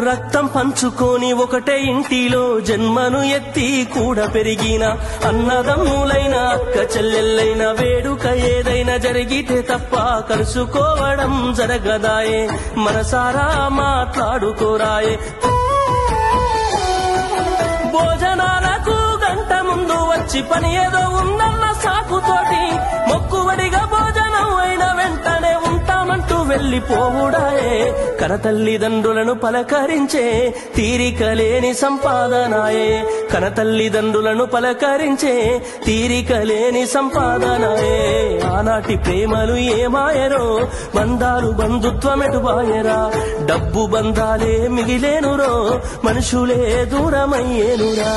రక్తం పంచుకొని ఒకటే ఇంటిలో జన్మను ఎత్తి కూడా పెరిగిన అన్నదమ్ములైన అక్క చెల్లెళ్ళైన వేడుక ఏదైనా జరిగితే తప్ప కలుసుకోవడం జరగదాయే మనసారా మాట్లాడుకోరాయే భోజనాలకు గంట ముందు వచ్చి పని ఏదో ఉందన్న సాకుతోటి మొక్కువడిగా భోజనం అయిన వెంటనే ఉంటామంటూ వెళ్లిపోవుడాయే కనతల్లిదండ్రులను పలకరించే తీరిక లేని సంపాదనాయే కనతల్లిదండ్రులను పలకరించే తీరిక లేని సంపాదనాయే ఆనాటి ప్రేమలు ఏమాయరో బంధాలు బంధుత్వమెటుబాయరా డబ్బు బంధాలే మిగిలేనురో మనుషులే దూరమయ్యేనురా